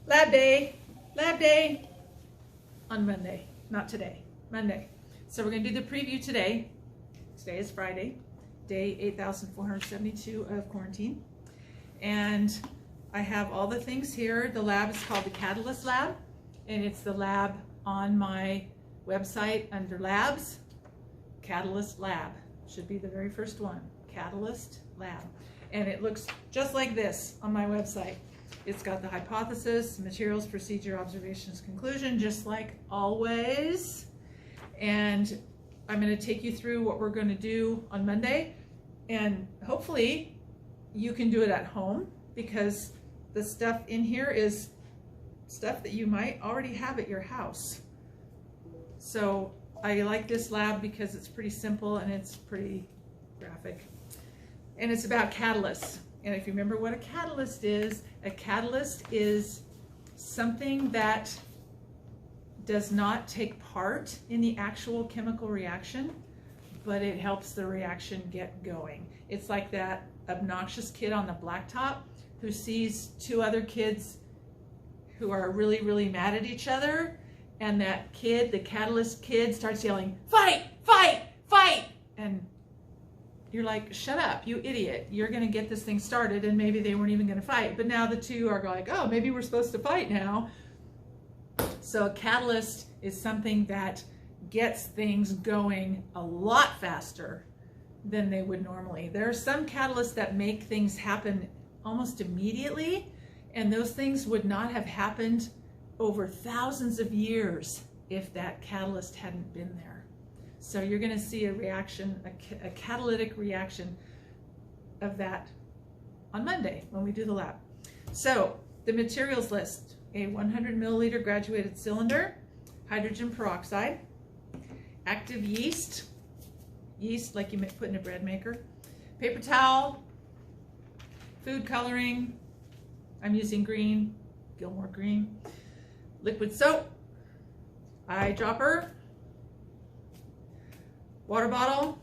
Lab day on Monday, not today, Monday. So we're gonna do the preview today. Today is Friday, day 8,472 of quarantine. And I have all the things here. The lab is called the Catalyst Lab, and it's the lab on my website under labs. Catalyst Lab should be the very first one, Catalyst Lab. And it looks just like this on my website. It's got the hypothesis, materials, procedure, observations, conclusion, just like always. And I'm going to take you through what we're going to do on Monday. And hopefully you can do it at home, because the stuff in here is stuff that you might already have at your house. So I like this lab because it's pretty simple and it's pretty graphic. And it's about catalysts. And if you remember what a catalyst is something that does not take part in the actual chemical reaction, but it helps the reaction get going. It's like that obnoxious kid on the blacktop who sees two other kids who are really, really mad at each other, and that kid, the catalyst kid, starts yelling, "Fight, fight, fight!" And you're like, shut up, you idiot. You're gonna get this thing started, and maybe they weren't even gonna fight. But now the two are like, oh, maybe we're supposed to fight now. So a catalyst is something that gets things going a lot faster than they would normally. There are some catalysts that make things happen almost immediately, and those things would not have happened over thousands of years if that catalyst hadn't been there. So you're going to see a reaction, a catalytic reaction of that on Monday when we do the lab. So the materials list: a 100 milliliter graduated cylinder, hydrogen peroxide, active yeast, yeast like you put in a bread maker, paper towel, food coloring, I'm using green, Gilmore green, liquid soap, eyedropper, water bottle,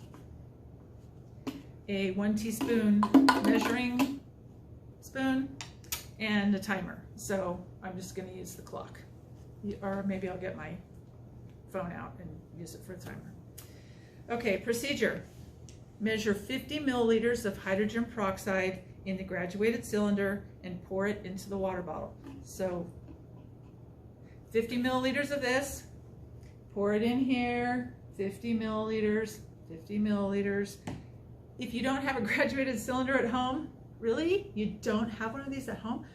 a 1 teaspoon measuring spoon, and a timer. So I'm just going to use the clock, or maybe I'll get my phone out and use it for a timer. Okay, procedure. Measure 50 milliliters of hydrogen peroxide in the graduated cylinder and pour it into the water bottle. So 50 milliliters of this, pour it in here, 50 milliliters, 50 milliliters. If you don't have a graduated cylinder at home, really, you don't have one of these at home,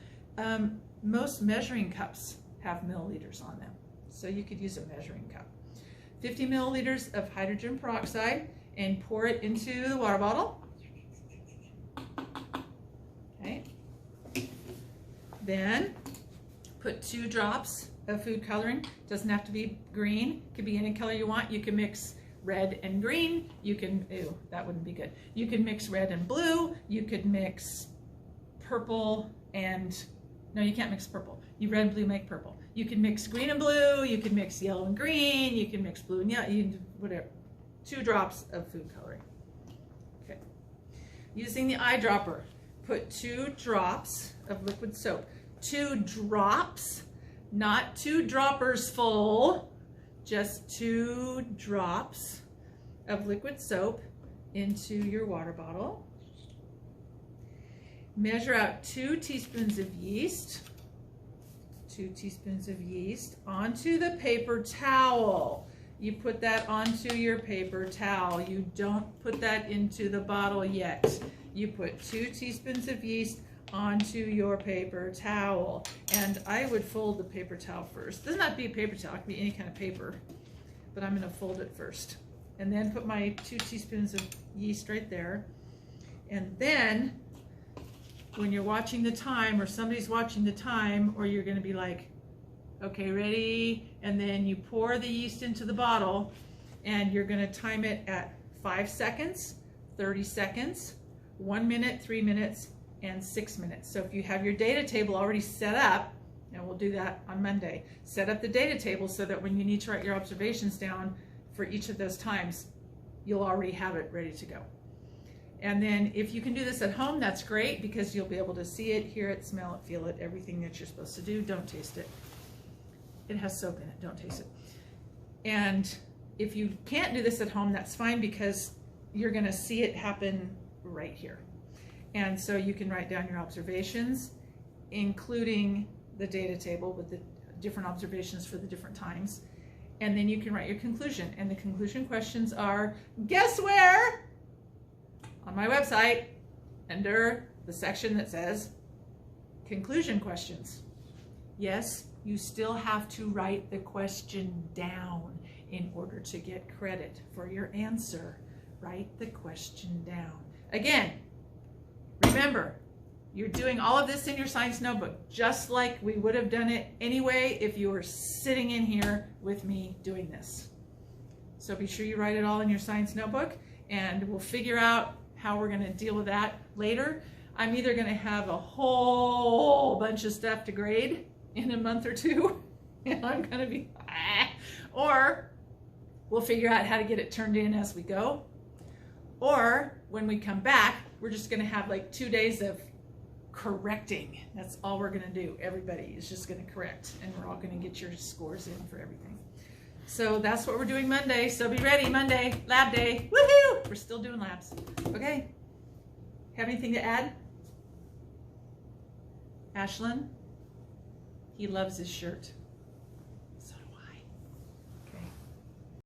most measuring cups have milliliters on them. So you could use a measuring cup. 50 milliliters of hydrogen peroxide, and pour it into the water bottle. Okay. Then put 2 drops of food coloring. Doesn't have to be green, it could be any color you want. You can mix red and green. You can, ew, that wouldn't be good. You can mix red and blue. You could mix purple and, no, you can't mix purple. You red and blue make purple. You can mix green and blue. You can mix yellow and green. You can mix blue and yellow, whatever. 2 drops of food coloring. Okay. Using the eyedropper, put 2 drops of liquid soap. 2 drops, not 2 droppers full, just 2 drops of liquid soap into your water bottle. Measure out 2 teaspoons of yeast, 2 teaspoons of yeast onto the paper towel. You put that onto your paper towel. You don't put that into the bottle yet. You put 2 teaspoons of yeast onto your paper towel. And I would fold the paper towel first. It doesn't have to be a paper towel, it can be any kind of paper, but I'm gonna fold it first. And then put my 2 teaspoons of yeast right there. And then when you're watching the time, or somebody's watching the time, or you're gonna be like, okay, ready? And then you pour the yeast into the bottle, and you're gonna time it at 5 seconds, 30 seconds, 1 minute, 3 minutes, and 6 minutes. So if you have your data table already set up, and we'll do that on Monday, set up the data table so that when you need to write your observations down for each of those times, you'll already have it ready to go. And then if you can do this at home, that's great, because you'll be able to see it, hear it, smell it, feel it, everything that you're supposed to do. Don't taste it. It has soap in it. Don't taste it. And if you can't do this at home, that's fine, because you're going to see it happen right here. And so you can write down your observations, including the data table with the different observations for the different times. And then you can write your conclusion. And the conclusion questions are, guess where? On my website, under the section that says conclusion questions. Yes, you still have to write the question down in order to get credit for your answer. Write the question down. Again, remember, you're doing all of this in your science notebook, just like we would have done it anyway if you were sitting in here with me doing this. So be sure you write it all in your science notebook, and we'll figure out how we're going to deal with that later. I'm either going to have a whole bunch of stuff to grade in a month or two, and I'm going to be, or we'll figure out how to get it turned in as we go. Or when we come back, we're just going to have like 2 days of correcting. That's all we're going to do. Everybody is just going to correct, and we're all going to get your scores in for everything. So that's what we're doing Monday. So be ready, Monday, lab day. Woohoo! We're still doing labs. Okay. Have anything to add? Ashlyn? He loves his shirt.